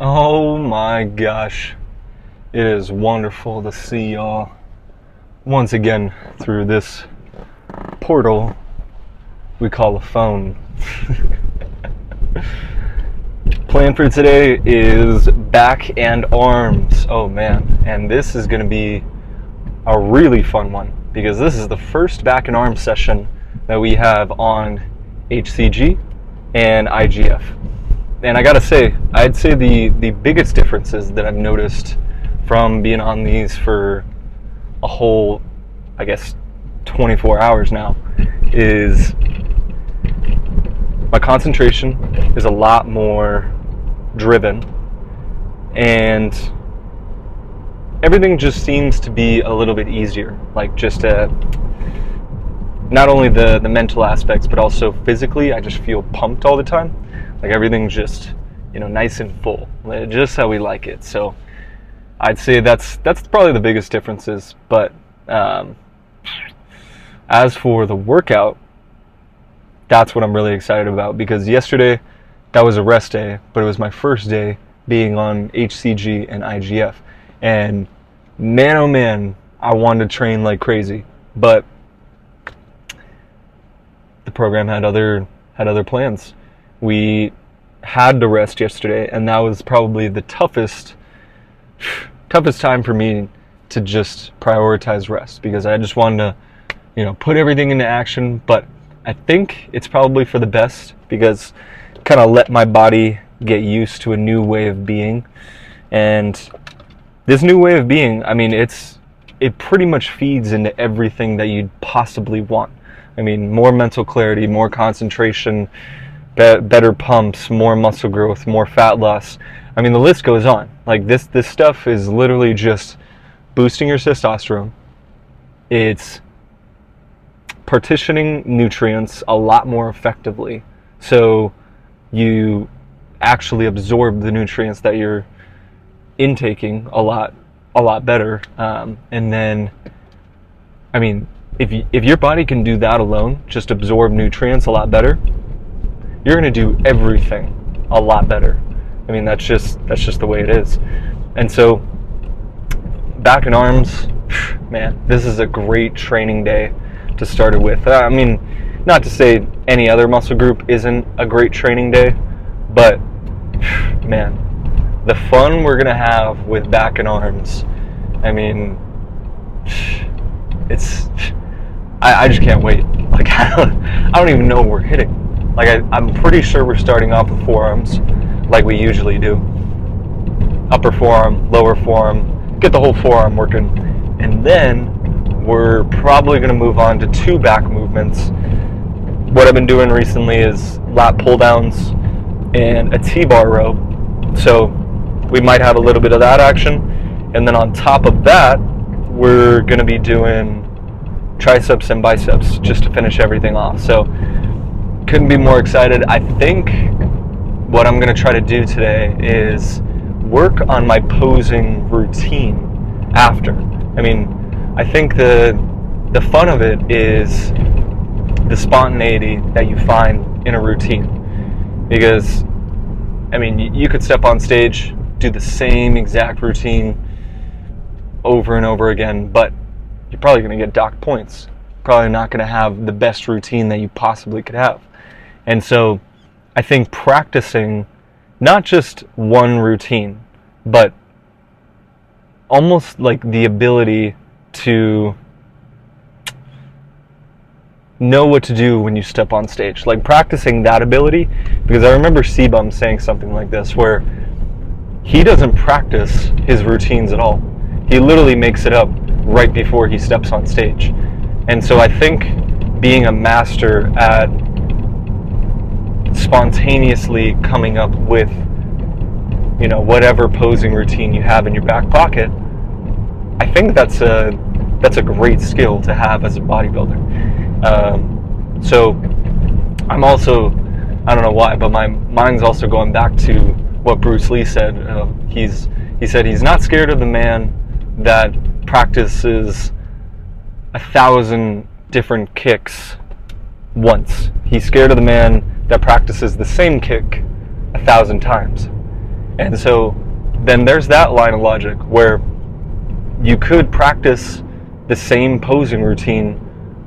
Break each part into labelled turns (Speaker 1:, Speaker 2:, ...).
Speaker 1: Oh my gosh. It is wonderful to see y'all once again through this portal we call a phone. Plan for today is back and arms. Oh man, and this is going to be a really fun one because this is the first back and arms session that we have on HCG and IGF. And I gotta say, I'd say the biggest differences that I've noticed from being on these for a whole, 24 hours now, is my concentration is a lot more driven, and everything just seems to be a little bit easier. Like just not only the mental aspects, but also physically, I just feel pumped all the time. Like everything's just, nice and full, just how we like it. So I'd say that's probably the biggest differences. But as for the workout, that's what I'm really excited about, because yesterday that was a rest day, but it was my first day being on HCG and IGF. And man, oh man, I wanted to train like crazy, but the program had other plans. We had to rest yesterday, and that was probably the toughest time for me to just prioritize rest, because I just wanted to, put everything into action. But I think it's probably for the best, because kind of let my body get used to a new way of being. And this new way of being, it pretty much feeds into everything that you'd possibly want. More mental clarity, more concentration, better pumps, more muscle growth, more fat loss. The list goes on. Like this stuff is literally just boosting your testosterone. It's partitioning nutrients a lot more effectively, so you actually absorb the nutrients that you're intaking a lot better. And then, if your body can do that alone, just absorb nutrients a lot better, you're going to do everything a lot better. That's just the way it is. And so back and arms, man, this is a great training day to start it with. Not to say any other muscle group isn't a great training day, but man, the fun we're going to have with back and arms, I just can't wait. Like, I don't even know what we're hitting. Like, I'm pretty sure we're starting off with forearms, like we usually do. Upper forearm, lower forearm, get the whole forearm working. And then we're probably going to move on to 2 back movements. What I've been doing recently is lat pull downs and a T-bar row. So we might have a little bit of that action. And then on top of that, we're going to be doing triceps and biceps just to finish everything off. So couldn't be more excited. I think what I'm going to try to do today is work on my posing routine after. I think the fun of it is the spontaneity that you find in a routine. Because, you could step on stage, do the same exact routine over and over again, but you're probably going to get docked points. Probably not going to have the best routine that you possibly could have. And so I think practicing not just one routine, but almost like the ability to know what to do when you step on stage. Like practicing that ability, because I remember C-Bum saying something like this, where he doesn't practice his routines at all. He literally makes it up right before he steps on stage. And so I think being a master at spontaneously coming up with, whatever posing routine you have in your back pocket, I think that's a great skill to have as a bodybuilder. So I'm also, I don't know why, but my mind's also going back to what Bruce Lee said. He said he's not scared of the man that practices 1,000 different kicks once. He's scared of the man that practices the same kick 1,000 times. And so then there's that line of logic where you could practice the same posing routine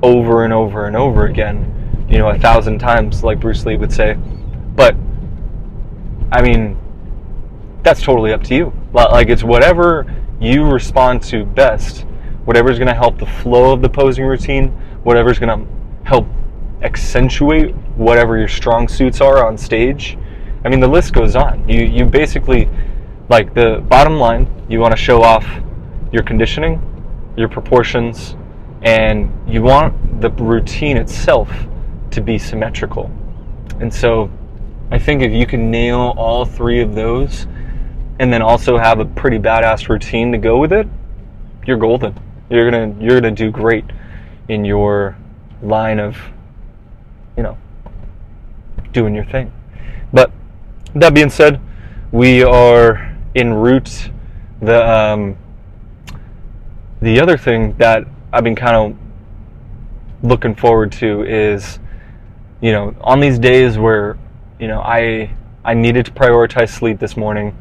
Speaker 1: over and over and over again, 1,000 times, like Bruce Lee would say. But I mean, that's totally up to you. Like, it's whatever you respond to best, whatever's going to help the flow of the posing routine, whatever's going to help accentuate whatever your strong suits are on stage. I mean, the list goes on. You basically, like, the bottom line, you want to show off your conditioning, your proportions, and you want the routine itself to be symmetrical. And so I think if you can nail all three of those and then also have a pretty badass routine to go with it, you're golden. You're gonna do great in your line of, doing your thing. But that being said, we are en route. The other thing that I've been kind of looking forward to is, on these days where, I needed to prioritize sleep this morning,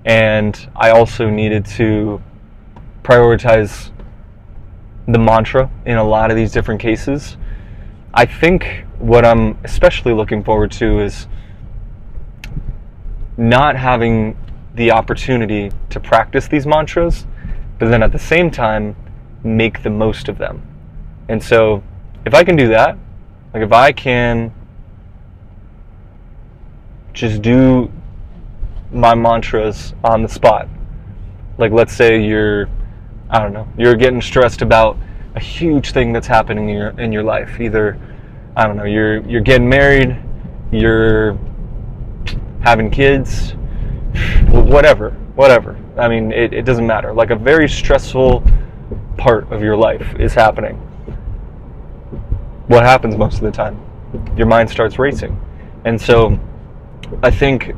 Speaker 1: and I also needed to prioritize the mantra in a lot of these different cases. I think what I'm especially looking forward to is not having the opportunity to practice these mantras, but then at the same time make the most of them. And so if I can do that, like if I can just do my mantras on the spot, like let's say you're getting stressed about a huge thing that's happening in your life. Either, you're getting married, you're having kids, whatever. I mean, it doesn't matter. Like a very stressful part of your life is happening. What happens most of the time? Your mind starts racing. And so I think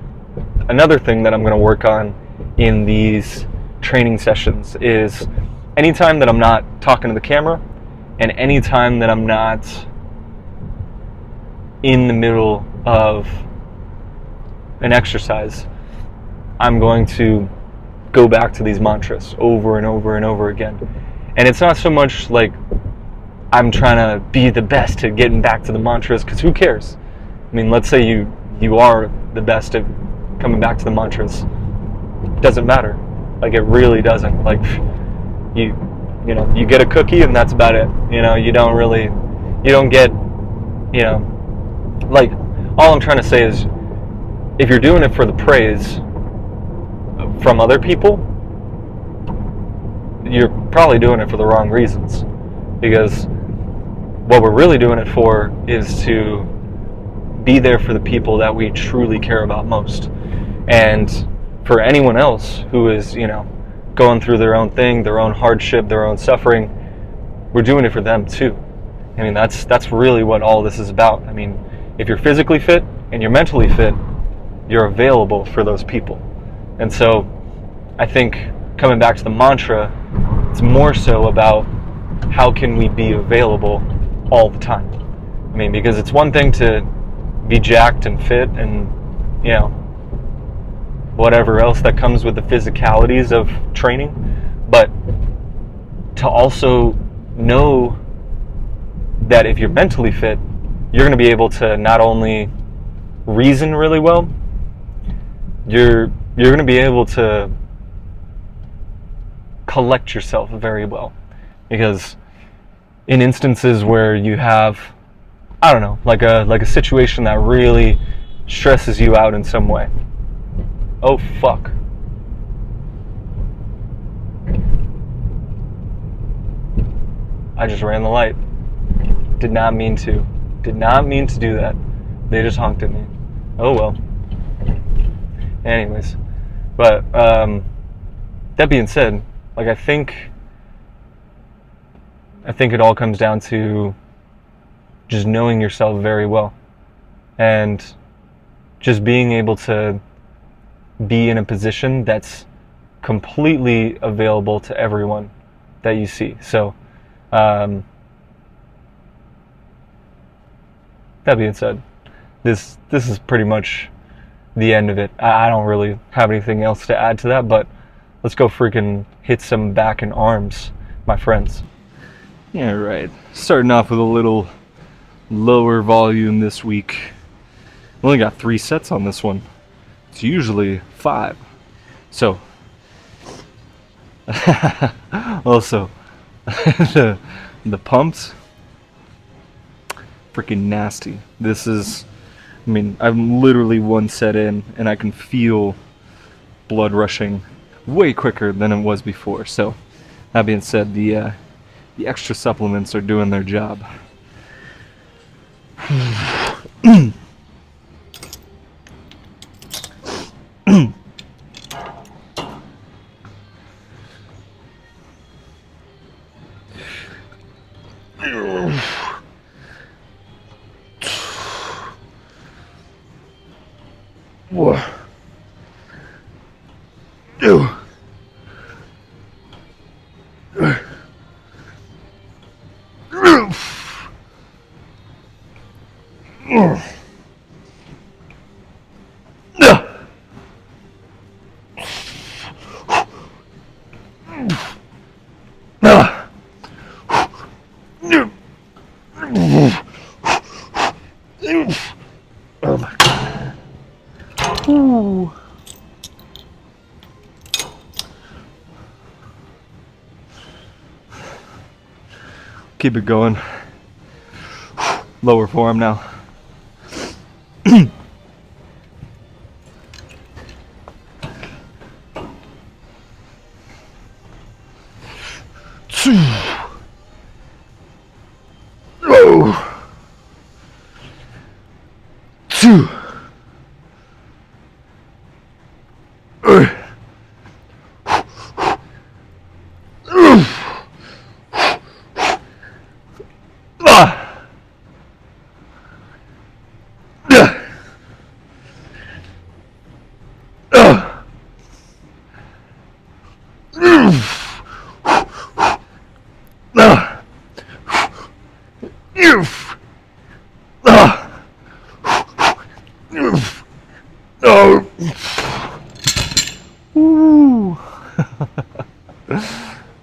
Speaker 1: another thing that I'm going to work on in these training sessions is anytime that I'm not talking to the camera and anytime that I'm not in the middle of an exercise, I'm going to go back to these mantras over and over and over again. And it's not so much like I'm trying to be the best at getting back to the mantras, because who cares? I mean, let's say you are the best at coming back to the mantras. It doesn't matter. Like, it really doesn't. Like, you get a cookie and that's about it. You don't get, like, all I'm trying to say is, if you're doing it for the praise from other people, you're probably doing it for the wrong reasons. Because what we're really doing it for is to be there for the people that we truly care about most. And for anyone else who is, going through their own thing, their own hardship, their own suffering, we're doing it for them too. I mean, that's really what all this is about. I mean, if you're physically fit and you're mentally fit, you're available for those people. And so I think coming back to the mantra, it's more so about how can we be available all the time. I mean, because it's one thing to be jacked and fit and, whatever else that comes with the physicalities of training, but to also know that if you're mentally fit, you're going to be able to not only reason really well, you're going to be able to collect yourself very well. Because in instances where you have, like a situation that really stresses you out in some way. Oh, fuck. I just ran the light. Did not mean to do that. They just honked at me. Oh well. Anyways. But, that being said, like, I think it all comes down to just knowing yourself very well. And just being able to be in a position that's completely available to everyone that you see. So, that being said, this is pretty much the end of it. I don't really have anything else to add to that, but let's go freaking hit some back and arms, my friends. Yeah, right. Starting off with a little lower volume this week. Only got 3 sets on this one. It's usually 5. So, also, the pumps, freaking nasty. This is, I mean, I'm literally 1 set in, and I can feel blood rushing way quicker than it was before. So, that being said, the extra supplements are doing their job. Oh my god. Ooh. Keep it going. Lower form now.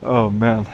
Speaker 1: Oh man.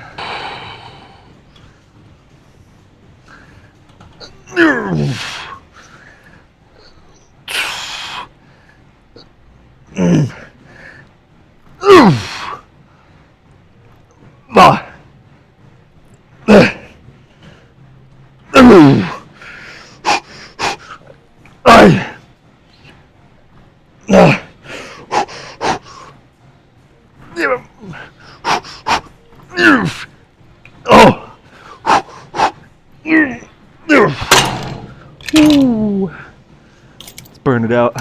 Speaker 1: Let's burn it out.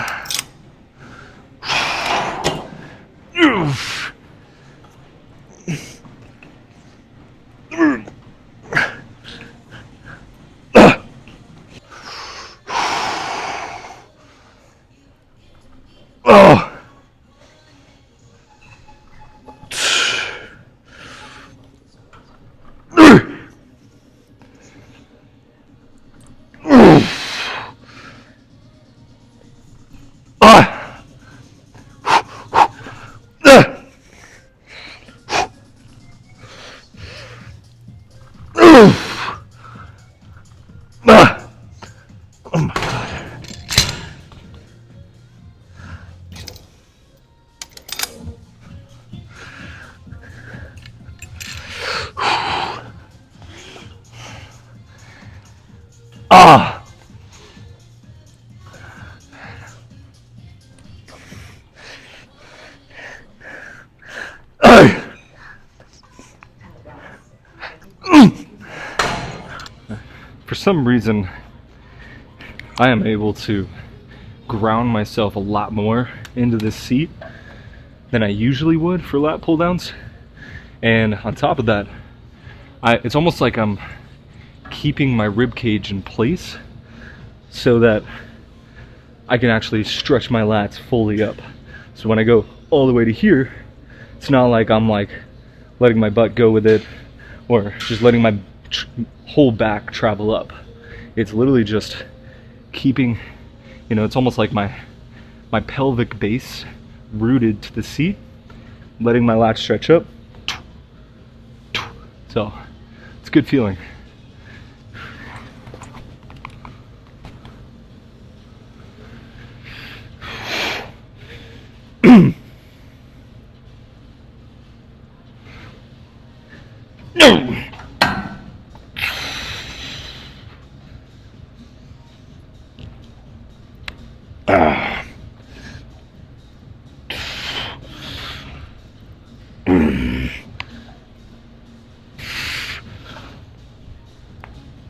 Speaker 1: For some reason, I am able to ground myself a lot more into this seat than I usually would for lat pull downs. And on top of that, it's almost like I'm keeping my rib cage in place so that I can actually stretch my lats fully up. So when I go all the way to here, it's not like I'm like letting my butt go with it or just letting my whole back travel up. It's literally just keeping, you know, it's almost like my my pelvic base rooted to the seat, letting my lat stretch up. So it's a good feeling.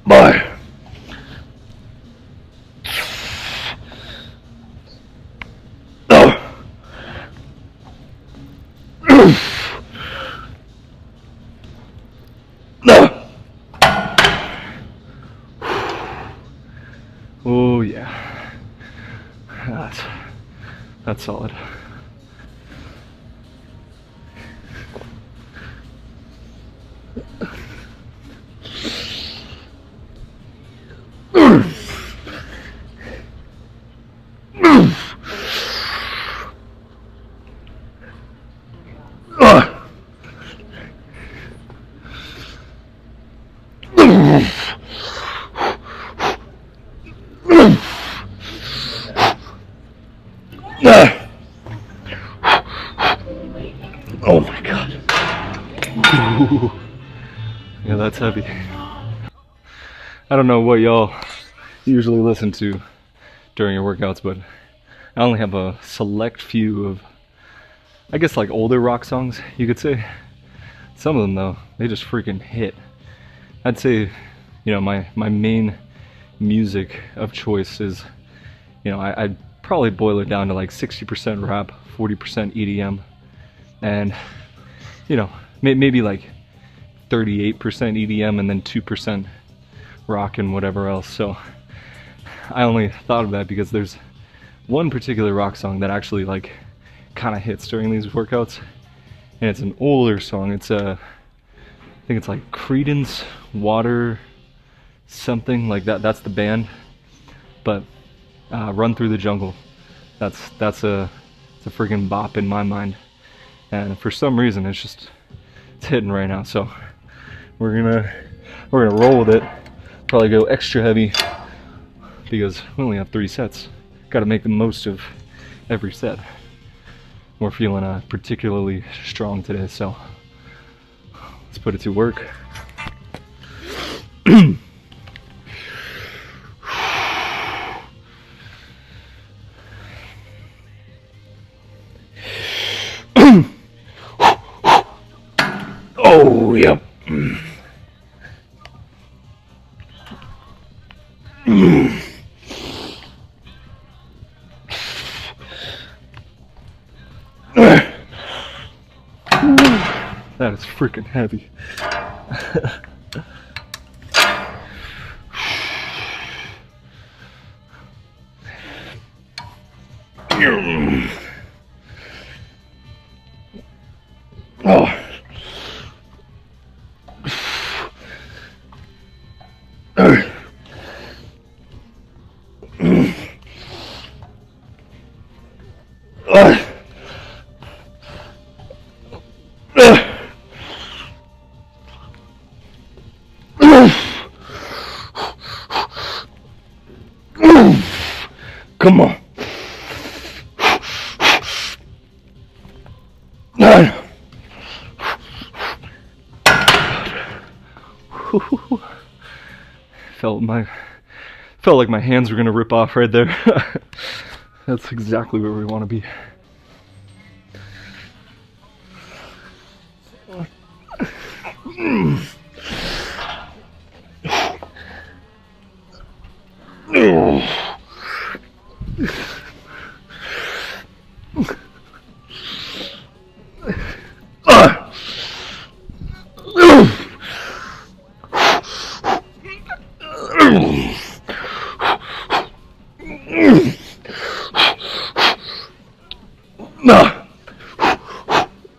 Speaker 1: Bye. Oh yeah, that's solid. Oh my god. Ooh. Yeah, that's heavy. I don't know what y'all usually listen to during your workouts, but I only have a select few of, I guess, like older rock songs, you could say. Some of them, though, they just freaking hit. I'd say, you know, my main music of choice is, you know, I'd probably boil it down to like 60% rap, 40% EDM, and, you know, maybe like 38% EDM and then 2% rock and whatever else. So I only thought of that because there's one particular rock song that actually like kind of hits during these workouts, and it's an older song. It's I think it's like Credence Water something like that. That's the band, but Run Through the Jungle. That's a freaking bop in my mind, and for some reason it's hitting right now. So we're gonna roll with it. Probably go extra heavy because we only have 3 sets. Got to make the most of every set. We're feeling particularly strong today, so let's put it to work. Oh, yep. That is freaking heavy. Oh. Come on. Felt like my hands were gonna rip off right there. That's exactly where we want to be.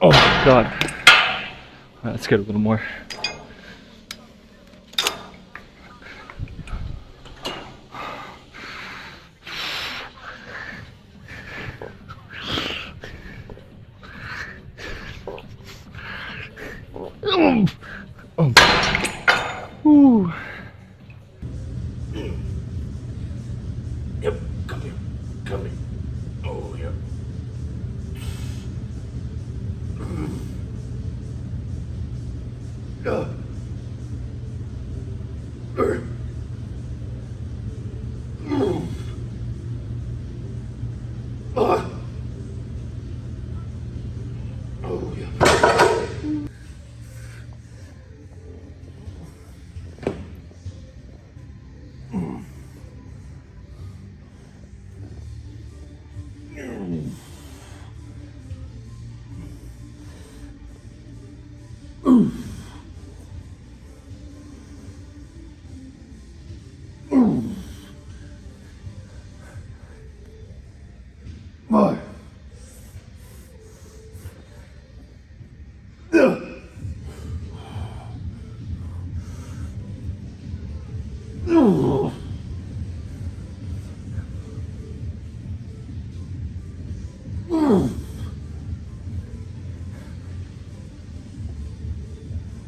Speaker 1: Oh my god. Alright, let's get a little more.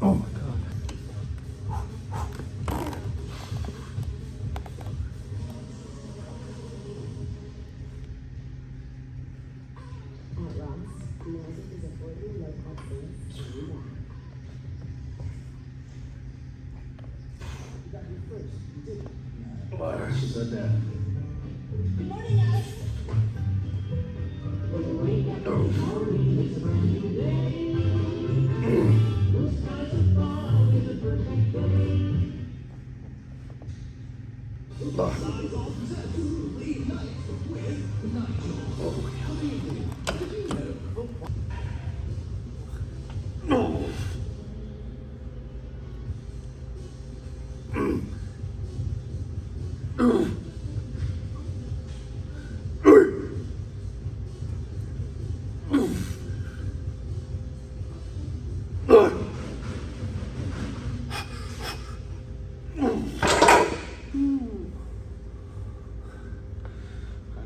Speaker 1: Oh my God.
Speaker 2: She said that.
Speaker 3: Good morning, Alex.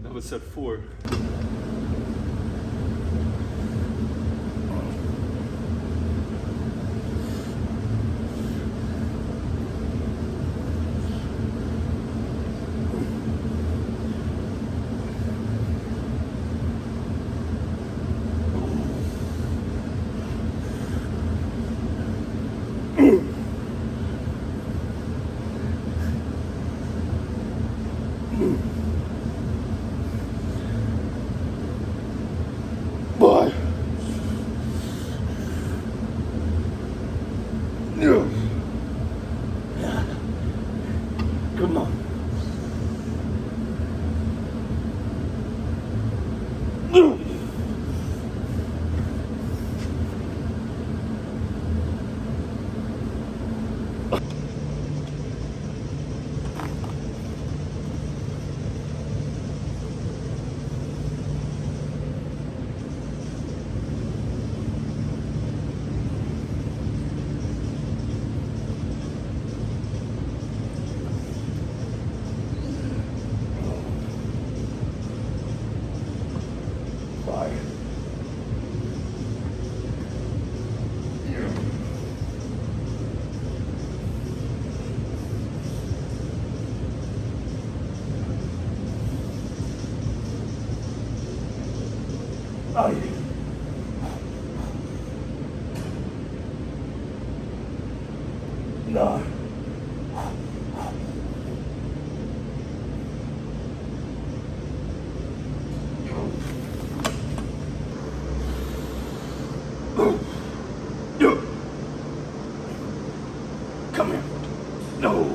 Speaker 1: That was set 4.
Speaker 2: Boy. Come on. No. Come here. No.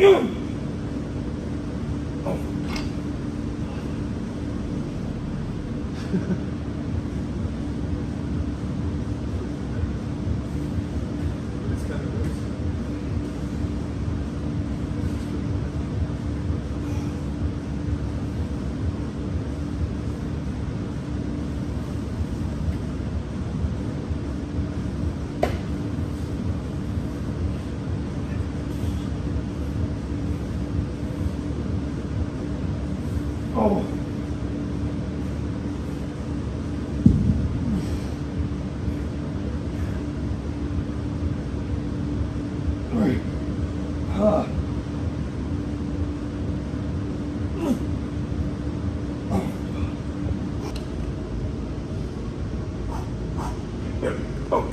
Speaker 4: It's kind of worse.
Speaker 2: Oh. Right. Ah. Oh.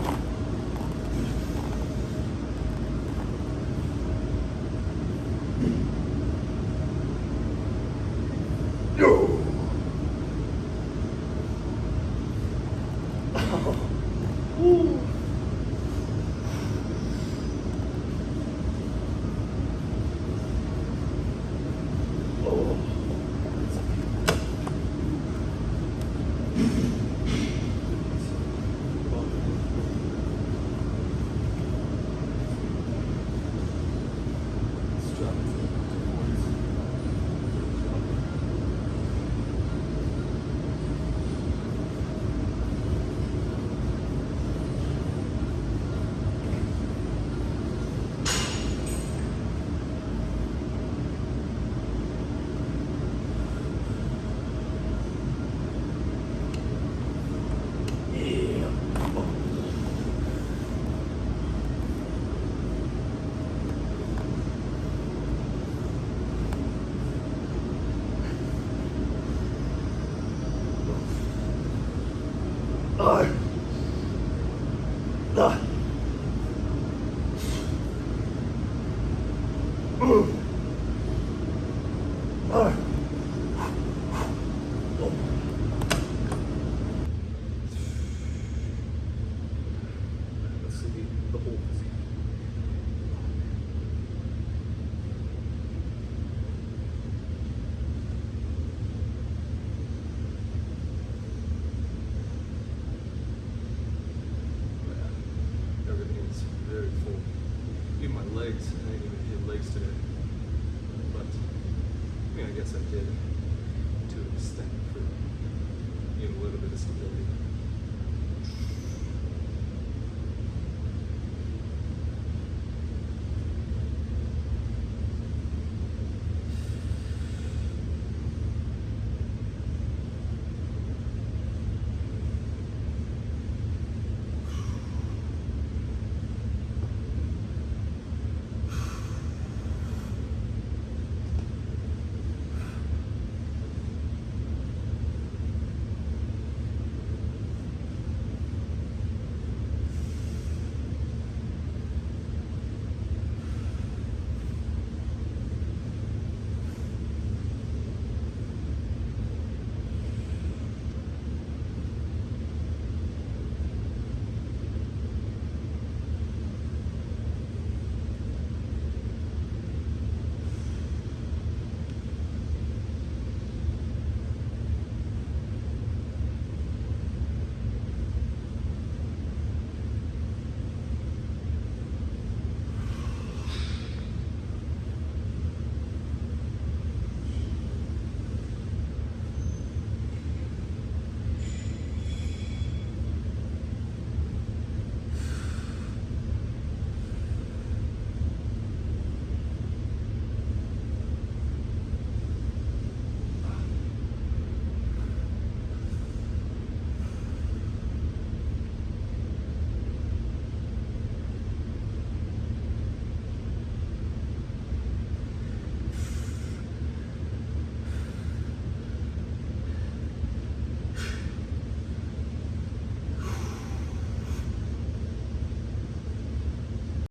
Speaker 2: No.
Speaker 4: Let's see the whole physique. Yeah, everything is very full. Even my legs, I didn't even hit legs today. But, I guess I did to an extent for a little bit of stability.